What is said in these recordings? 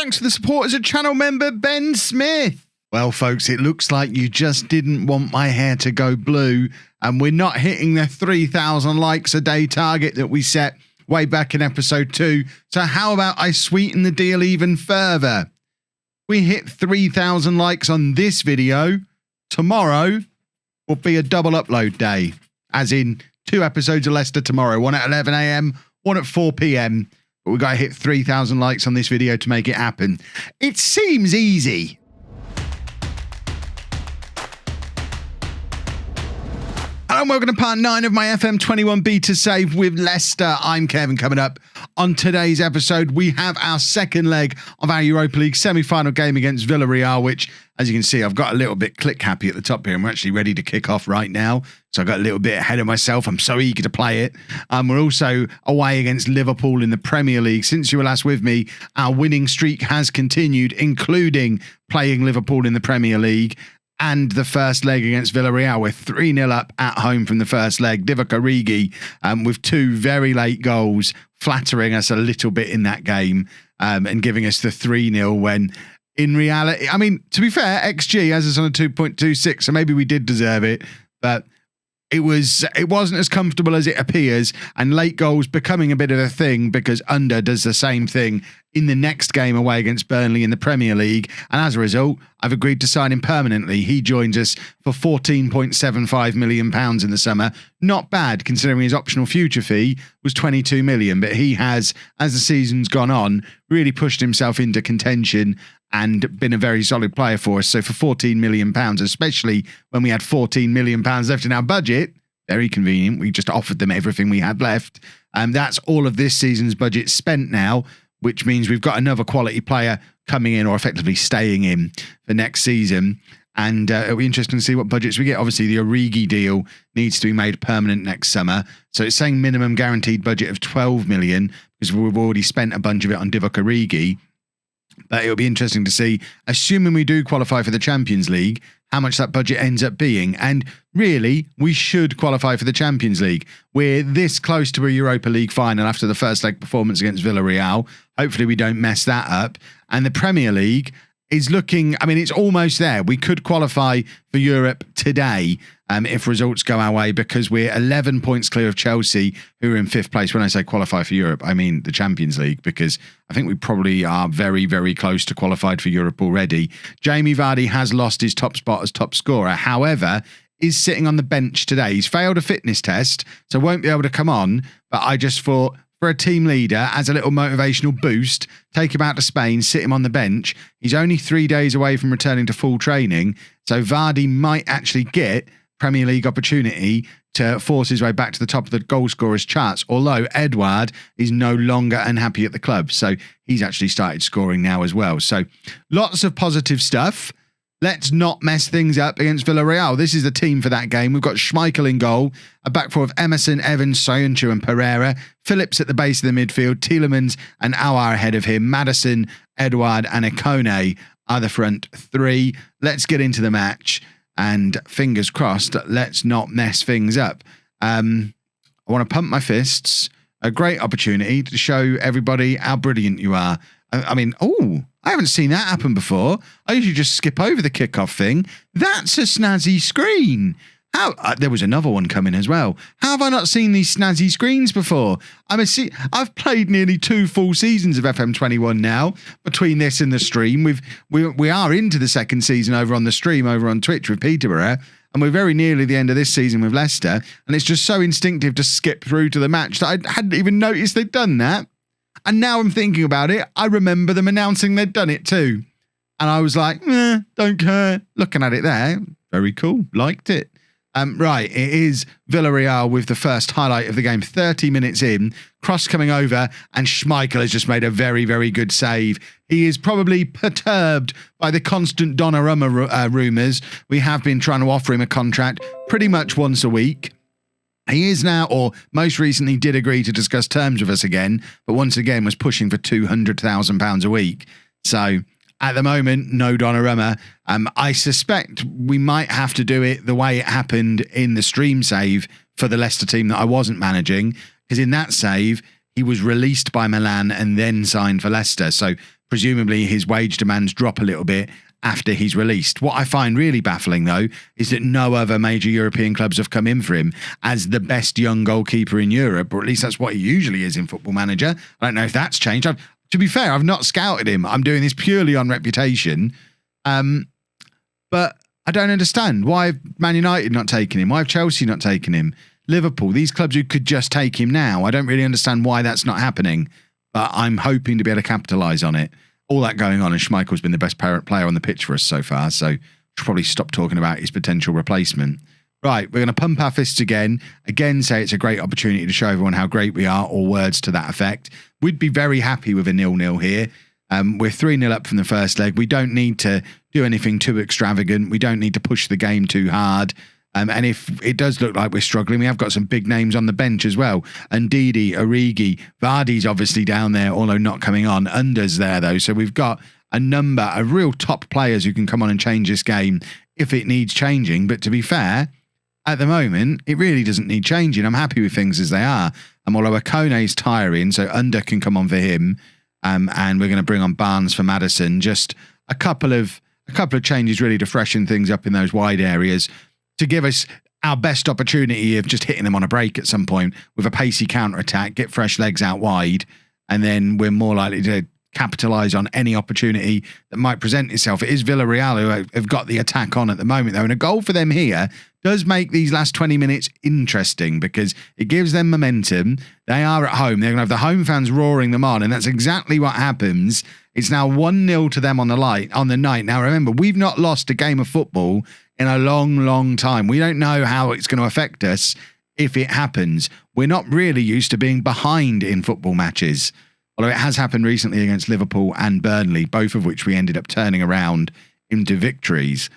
Thanks for the support as a channel member, Ben Smith. Well, folks, it looks like you just didn't want my hair to go blue, and we're not hitting the 3,000 likes a day target that we set way back in episode 2. So how about I sweeten the deal even further? We hit 3,000 likes on this video. Tomorrow will be a double upload day, as in 2 episodes of Leicester tomorrow, one at 11 a.m, one at 4 p.m. But we've got to hit 3,000 likes on this video to make it happen. It seems easy. Hello and welcome to part 9 of my FM21 beta save with Leicester. I'm Kevin. Coming up on today's episode, we have our second leg of our Europa League semi-final game against Villarreal, which, as you can see, I've got a little bit click happy at the top here, and we're actually ready to kick off right now. So I got a little bit ahead of myself. I'm so eager to play it. We're also away against Liverpool in the Premier League. Since you were last with me, our winning streak has continued, including playing Liverpool in the Premier League. And the first leg against Villarreal, we're 3-0 up at home from the first leg. Divock Origi with 2 very late goals, flattering us a little bit in that game and giving us the 3-0 when in reality, I mean, to be fair, XG has us on a 2.26, so maybe we did deserve it, but it wasn't as comfortable as it appears, and late goals becoming a bit of a thing because Under does the same thing in the next game away against Burnley in the Premier League, and as a result, I've agreed to sign him permanently. He joins us for £14.75 million in the summer. Not bad, considering his optional future fee was £22 million, but he has, as the season's gone on, really pushed himself into contention and been a very solid player for us. So for £14 million, especially when we had £14 million left in our budget, very convenient. We just offered them everything we had left. That's all of this season's budget spent now, which means we've got another quality player coming in or effectively staying in for next season. And it'll be interesting to see what budgets we get. Obviously, the Origi deal needs to be made permanent next summer. So it's saying minimum guaranteed budget of 12 million because we've already spent a bunch of it on Divock Origi. But it'll be interesting to see, assuming we do qualify for the Champions League, how much that budget ends up being. And really, we should qualify for the Champions League. We're this close to a Europa League final after the first leg performance against Villarreal. Hopefully we don't mess that up. And the Premier League is looking, I mean, it's almost there. We could qualify for Europe today if results go our way, because we're 11 points clear of Chelsea, who are in 5th place. When I say qualify for Europe, I mean the Champions League, because I think we probably are very, very close to qualified for Europe already. Jamie Vardy has lost his top spot as top scorer. However, is sitting on the bench today. He's failed a fitness test, so won't be able to come on. But I just thought, for a team leader, as a little motivational boost, take him out to Spain, sit him on the bench. He's only 3 days away from returning to full training, so Vardy might actually get Premier League opportunity to force his way back to the top of the goal scorers charts, although Edouard is no longer unhappy at the club, so he's actually started scoring now as well. So lots of positive stuff. Let's not mess things up against Villarreal. This is the team for that game. We've got Schmeichel in goal, a back four of Emerson, Evans, Soyuncu and Pereira, Phillips at the base of the midfield, Tielemans and Aouar ahead of him, Maddison, Edouard and Ikone are the front 3. Let's get into the match, and fingers crossed, let's not mess things up. I want to pump my fists. A great opportunity to show everybody how brilliant you are. I mean, I haven't seen that happen before. I usually just skip over the kickoff thing. That's a snazzy screen. How there was another one coming as well. How have I not seen these snazzy screens before? I've played nearly 2 full seasons of FM21 now between this and the stream. We are into the second season over on the stream over on Twitch with Peterborough, and we're very nearly the end of this season with Leicester. And it's just so instinctive to skip through to the match that I hadn't even noticed they'd done that. And now I'm thinking about it, I remember them announcing they'd done it too. And I was like, don't care. Looking at it there, very cool, liked it. Right, it is Villarreal with the first highlight of the game, 30 minutes in, cross coming over, and Schmeichel has just made a very, very good save. He is probably perturbed by the constant Donnarumma rumours. We have been trying to offer him a contract pretty much once a week. He is now, or most recently did agree to discuss terms with us again, but once again was pushing for £200,000 a week. So at the moment, no Donnarumma. I suspect we might have to do it the way it happened in the stream save for the Leicester team that I wasn't managing, because in that save, he was released by Milan and then signed for Leicester. So presumably his wage demands drop a little bit after he's released. What I find really baffling, though, is that no other major European clubs have come in for him as the best young goalkeeper in Europe, or at least that's what he usually is in Football Manager. I don't know if that's changed. To be fair, I've not scouted him. I'm doing this purely on reputation. But I don't understand. Why have Man United not taken him? Why have Chelsea not taken him? Liverpool, these clubs who could just take him now. I don't really understand why that's not happening, but I'm hoping to be able to capitalise on it. All that going on, and Schmeichel's been the best player on the pitch for us so far, so we should probably stop talking about his potential replacement. Right, we're going to pump our fists again say it's a great opportunity to show everyone how great we are, or words to that effect. We'd be very happy with a 0-0 here. We're 3-0 up from the first leg. We don't need to do anything too extravagant. We don't need to push the game too hard. And if it does look like we're struggling, we have got some big names on the bench as well. Ndidi, Origi, Vardy's obviously down there, although not coming on. Under's there, though. So we've got a number of real top players who can come on and change this game if it needs changing. But to be fair, at the moment, it really doesn't need changing. I'm happy with things as they are. Although Okone's tiring, so Under can come on for him. And we're going to bring on Barnes for Maddison. Just a couple of changes really to freshen things up in those wide areas, to give us our best opportunity of just hitting them on a break at some point with a pacey counter-attack, get fresh legs out wide, and then we're more likely to capitalise on any opportunity that might present itself. It is Villarreal who have got the attack on at the moment, though, and a goal for them here does make these last 20 minutes interesting because it gives them momentum. They are at home. They're going to have the home fans roaring them on, and that's exactly what happens. It's now 1-0 to them on the night. Now, remember, we've not lost a game of football in a long, long time. We don't know how it's going to affect us if it happens. We're not really used to being behind in football matches, although it has happened recently against Liverpool and Burnley, both of which we ended up turning around into victories.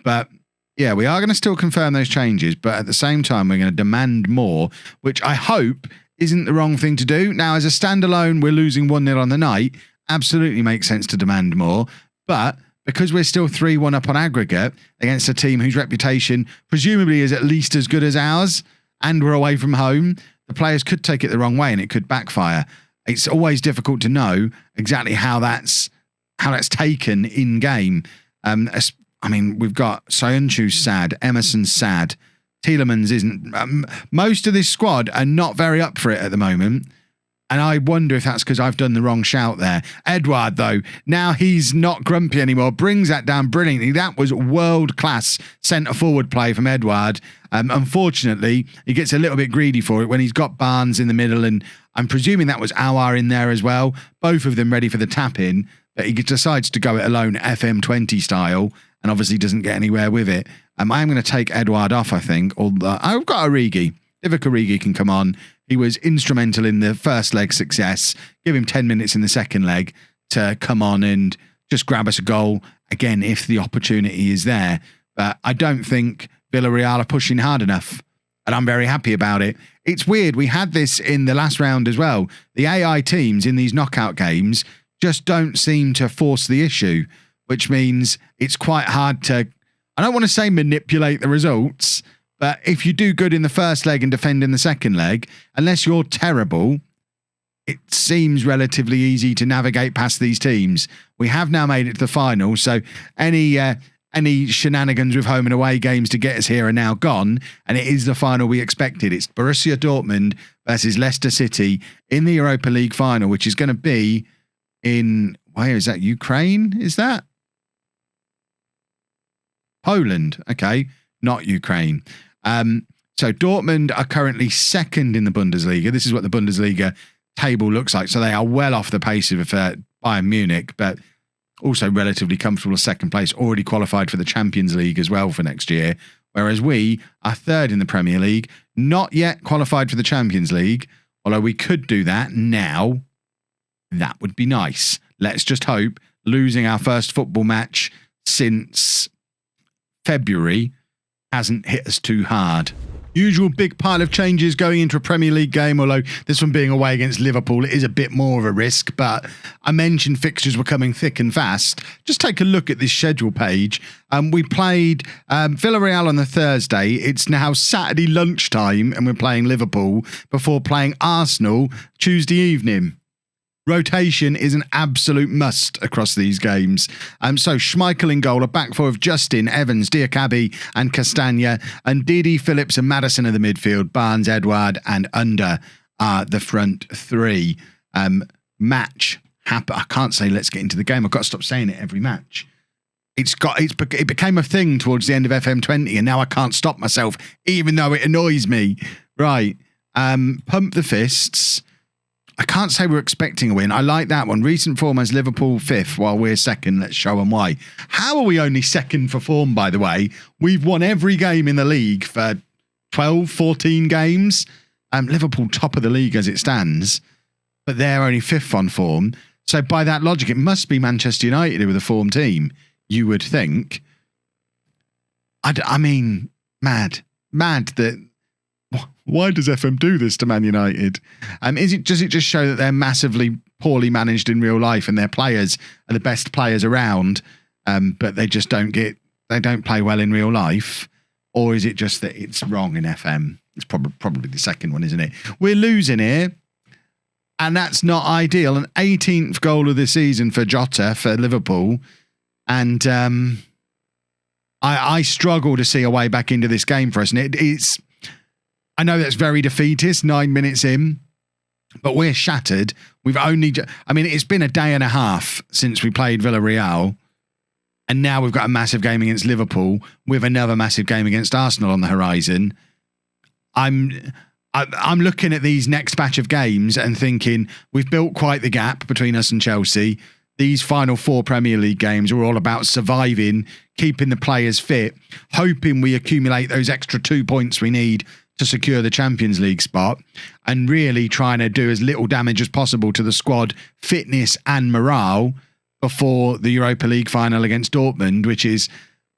But yeah, we are going to still confirm those changes, but at the same time, we're going to demand more, which I hope isn't the wrong thing to do. Now, as a standalone, we're losing 1-0 on the night. Absolutely makes sense to demand more. But because we're still 3-1 up on aggregate against a team whose reputation presumably is at least as good as ours, and we're away from home, the players could take it the wrong way and it could backfire. It's always difficult to know exactly how that's taken in game. We've got Soyuncu's sad, Emerson's sad, Tielemans isn't. Most of this squad are not very up for it at the moment. And I wonder if that's because I've done the wrong shout there. Edouard, though, now he's not grumpy anymore, brings that down brilliantly. That was world-class centre-forward play from Edouard. Unfortunately, he gets a little bit greedy for it when he's got Barnes in the middle, and I'm presuming that was Aouar in there as well. Both of them ready for the tap-in, but he decides to go it alone, FM20 style, and obviously doesn't get anywhere with it. I am going to take Edouard off, I think. Although I've got Origi. Divock Origi can come on. He was instrumental in the first leg success. Give him 10 minutes in the second leg to come on and just grab us a goal again if the opportunity is there. But I don't think Villarreal are pushing hard enough, and I'm very happy about it. It's weird. We had this in the last round as well. The AI teams in these knockout games just don't seem to force the issue, which means it's quite hard to, I don't want to say manipulate the results, but if you do good in the first leg and defend in the second leg, unless you're terrible, it seems relatively easy to navigate past these teams. We have now made it to the final, so any shenanigans with home and away games to get us here are now gone, and it is the final we expected. It's Borussia Dortmund versus Leicester City in the Europa League final, which is going to be in, where is that, Ukraine? Is that? Poland, okay, not Ukraine. So Dortmund are currently second in the Bundesliga. This is what the Bundesliga table looks like. So they are well off the pace of Bayern Munich, but also relatively comfortable second place, already qualified for the Champions League as well for next year. Whereas we are third in the Premier League, not yet qualified for the Champions League, although we could do that now. That would be nice. Let's just hope losing our first football match since February hasn't hit us too hard. Usual big pile of changes going into a Premier League game, although this one being away against Liverpool, it is a bit more of a risk, but I mentioned fixtures were coming thick and fast. Just take a look at this schedule page. We played Villarreal on the Thursday. It's now Saturday lunchtime and we're playing Liverpool before playing Arsenal Tuesday evening. Rotation is an absolute must across these games. So Schmeichel in goal, a back four of Justin, Evans, Diakabi and Castagna, and Didi, Phillips and Maddison in the midfield, Barnes, Edouard and Under are the front three. Match happen. I can't say let's get into the game. I've got to stop saying it every match. It became a thing towards the end of FM20 and now I can't stop myself, even though it annoys me. Right. Pump the fists. I can't say we're expecting a win. I like that one. Recent form as Liverpool 5th while we're 2nd. Let's show them why. How are we only 2nd for form, by the way? We've won every game in the league for 12, 14 games. Liverpool top of the league as it stands, but they're only 5th on form. So by that logic, it must be Manchester United with a form team, you would think. I mean, mad that... Why does FM do this to Man United? Does it just show that they're massively poorly managed in real life and their players are the best players around, but they just don't play well in real life? Or is it just that it's wrong in FM? It's probably the second one, isn't it? We're losing here, and that's not ideal. An 18th goal of the season for Jota for Liverpool, and I struggle to see a way back into this game for us. And it's. I know that's very defeatist, 9 minutes in, but we're shattered. It's been a day and a half since we played Villarreal, and now we've got a massive game against Liverpool with another massive game against Arsenal on the horizon. I'm looking at these next batch of games and thinking we've built quite the gap between us and Chelsea. These final 4 Premier League games are all about surviving, keeping the players fit, hoping we accumulate those extra 2 points we need to secure the Champions League spot, and really trying to do as little damage as possible to the squad fitness and morale before the Europa League final against Dortmund, which is,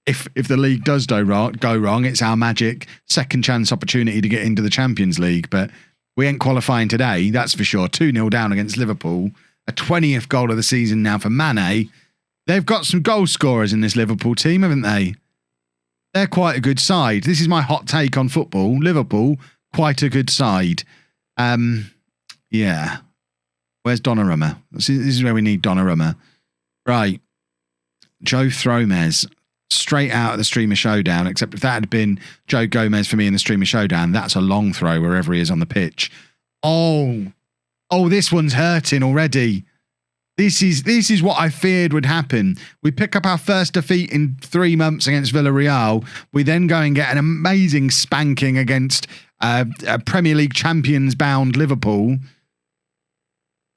if the league does go wrong, it's our magic second chance opportunity to get into the Champions League. But we ain't qualifying today, that's for sure. 2-0 down against Liverpool, a 20th goal of the season now for Mane. They've got some goal scorers in this Liverpool team, haven't they? They're quite a good side. This is my hot take on football. Liverpool, quite a good side. Yeah. Where's Donnarumma? This is where we need Donnarumma. Right. Joe Thromez, straight out of the Streamer Showdown, except if that had been Joe Gomez for me in the Streamer Showdown, that's a long throw wherever he is on the pitch. Oh, this one's hurting already. This is what I feared would happen. We pick up our first defeat in 3 months against Villarreal. We then go and get an amazing spanking against a Premier League champions-bound Liverpool.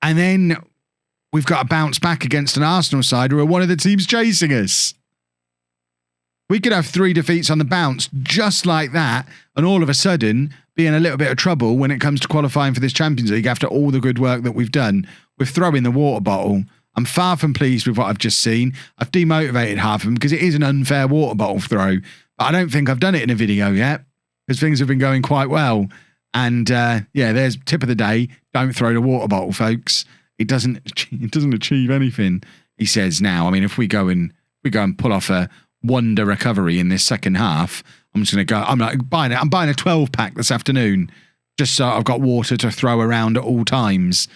And then we've got to bounce back against an Arsenal side who are one of the teams chasing us. We could have 3 defeats on the bounce just like that, and all of a sudden be in a little bit of trouble when it comes to qualifying for this Champions League after all the good work that we've done. We're throwing the water bottle. I'm far from pleased with what I've just seen. I've demotivated half of them because it is an unfair water bottle throw. But I don't think I've done it in a video yet because things have been going quite well. And there's tip of the day. Don't throw the water bottle, folks. It doesn't achieve anything, he says now. I mean, if we go and pull off a wonder recovery in this second half, I'm just going to go. I'm buying a 12-pack this afternoon just so I've got water to throw around at all times.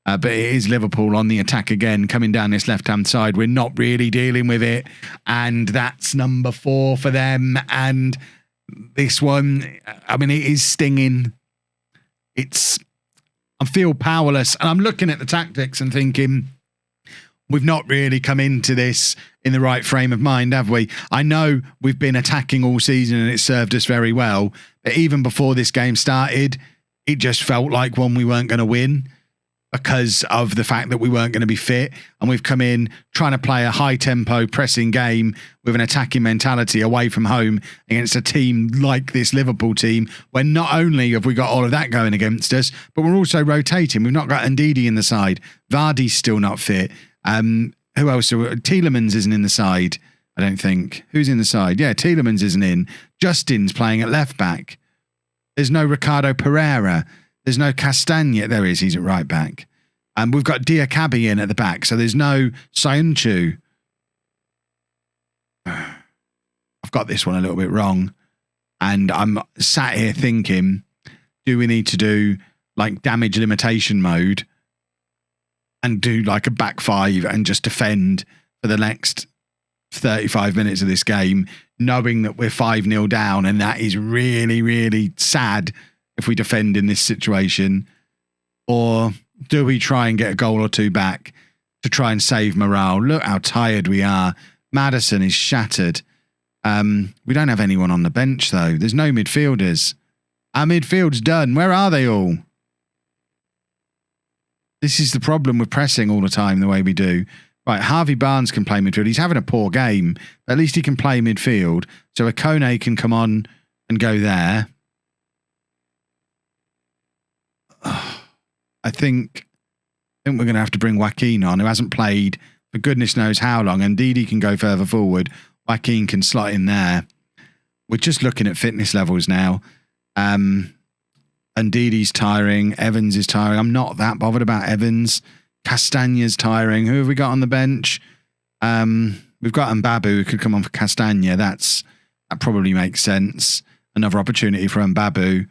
But it is Liverpool on the attack again, coming down this left-hand side. We're not really dealing with it. And that's number 4 for them. And this one, I mean, it is stinging. I feel powerless. And I'm looking at the tactics and thinking, we've not really come into this in the right frame of mind, have we? I know we've been attacking all season and it served us very well. But even before this game started, it just felt like one we weren't going to win, because of the fact that we weren't going to be fit. And we've come in trying to play a high-tempo pressing game with an attacking mentality away from home against a team like this Liverpool team, where not only have we got all of that going against us, but we're also rotating. We've not got Ndidi in the side. Vardy's still not fit. Who else? Tielemans isn't in the side, I don't think. Who's in the side? Yeah, Tielemans isn't in. Justin's playing at left-back. There's no Ricardo Pereira. There's no Castagna. There is. He's at right back. And we've got Diakabi in at the back. So there's no Sayuncu. I've got this one a little bit wrong. And I'm sat here thinking, do we need to do like damage limitation mode and do like a back five and just defend for the next 35 minutes of this game, knowing that we're 5-0 down, and that is really, really sad if we defend in this situation? Or do we try and get a goal or two back to try and save morale? Look how tired we are. Maddison is shattered. We don't have anyone on the bench, though. There's no midfielders. Our midfield's done. Where are they all? This is the problem with pressing all the time the way we do. Right, Harvey Barnes can play midfield. He's having a poor game, but at least he can play midfield. So Akone can come on and go there. I think we're going to have to bring Joaquin on, who hasn't played for goodness knows how long. And Didi can go further forward. Joaquin can slot in there. We're just looking at fitness levels now. And Didi's tiring. Evans is tiring. I'm not that bothered about Evans. Castagna's tiring. Who have we got on the bench? We've got Mbabu who could come on for Castagna. That probably makes sense. Another opportunity for Mbabu.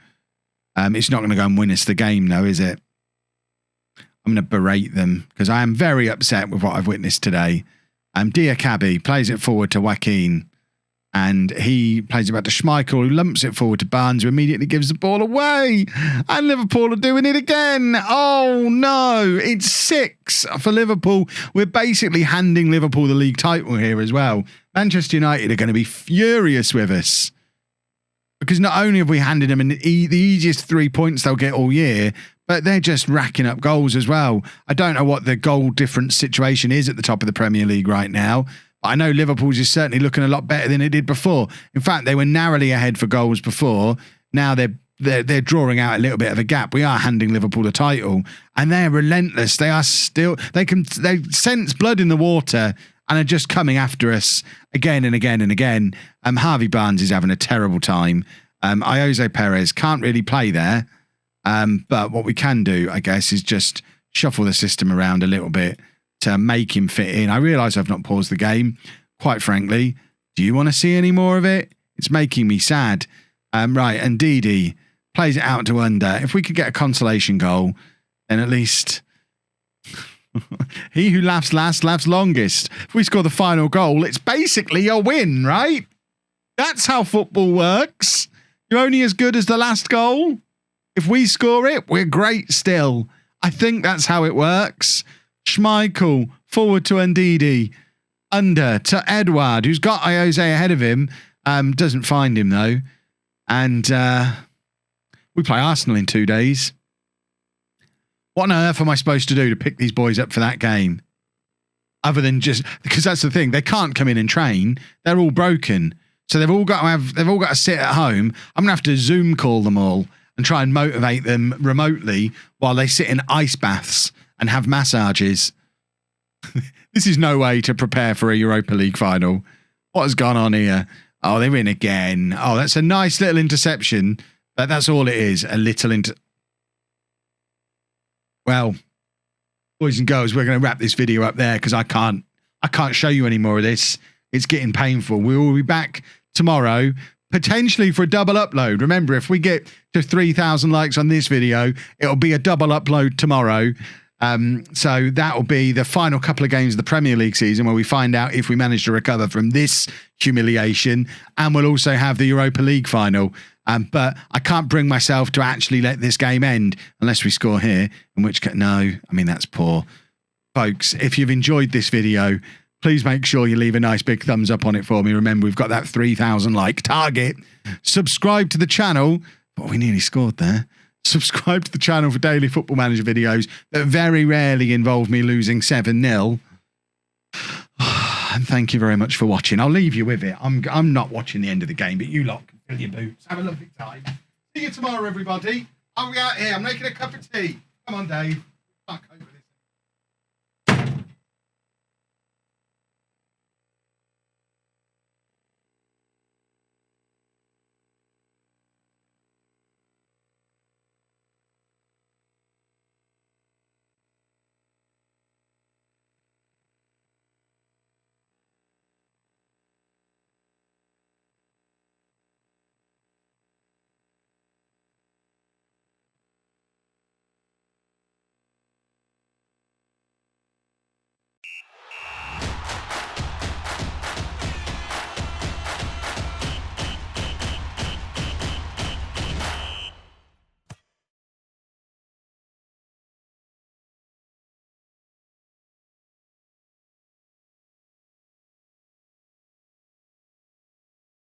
It's not going to go and win us the game, though, is it? I'm going to berate them because I am very upset with what I've witnessed today. Diakabi plays it forward to Joaquin, and he plays it back to Schmeichel, who lumps it forward to Barnes, who immediately gives the ball away. And Liverpool are doing it again. Oh, no. It's 6 for Liverpool. We're basically handing Liverpool the league title here as well. Manchester United are going to be furious with us, because not only have we handed them the easiest 3 points they'll get all year, but they're just racking up goals as well. I don't know what the goal difference situation is at the top of the Premier League right now, but I know Liverpool's is certainly looking a lot better than it did before. In fact, they were narrowly ahead for goals before. Now they're drawing out a little bit of a gap. We are handing Liverpool the title, and they're relentless. They sense blood in the water and are just coming after us again and again and again. Harvey Barnes is having a terrible time. Jose Perez can't really play there. But what we can do, I guess, is just shuffle the system around a little bit to make him fit in. I realise I've not paused the game. Quite frankly, do you want to see any more of it? It's making me sad. Right, and Didi plays it out to under. If we could get a consolation goal, then at least he who laughs last laughs longest. If we score the final goal, it's basically a win, right? That's how football works. You're only as good as the last goal. If we score it, we're great still. I think that's how it works. Schmeichel, forward to Ndidi. Under to Edouard, who's got Jose ahead of him. Doesn't find him, though. And we play Arsenal in 2 days. What on earth am I supposed to do to pick these boys up for that game? Other than just... Because that's the thing. They can't come in and train. They're all broken. So they've all got to sit at home. I'm going to have to Zoom call them all and try and motivate them remotely while they sit in ice baths and have massages. This is no way to prepare for a Europa League final. What has gone on here? Oh, they're in again. Oh, that's a nice little interception, but that's all it is, a little Well, boys and girls, we're going to wrap this video up there because I can't show you any more of this. It's getting painful. We will be back tomorrow, potentially for a double upload. Remember, if we get to 3,000 likes on this video, it'll be a double upload tomorrow. So that will be the final couple of games of the Premier League season where we find out if we manage to recover from this humiliation. And we'll also have the Europa League final. But I can't bring myself to actually let this game end unless we score here, in which case, no, I mean, that's poor. Folks, if you've enjoyed this video, please make sure you leave a nice big thumbs up on it for me. Remember, we've got that 3,000 like target. Subscribe to the channel. Oh, we nearly scored there. Subscribe to the channel for daily Football Manager videos that very rarely involve me losing 7-0. And thank you very much for watching. I'll leave you with it. I'm not watching the end of the game, but you lot can fill your boots. Have a lovely time. See you tomorrow, everybody. I'll be out here. I'm making a cup of tea. Come on, Dave. Fuck over.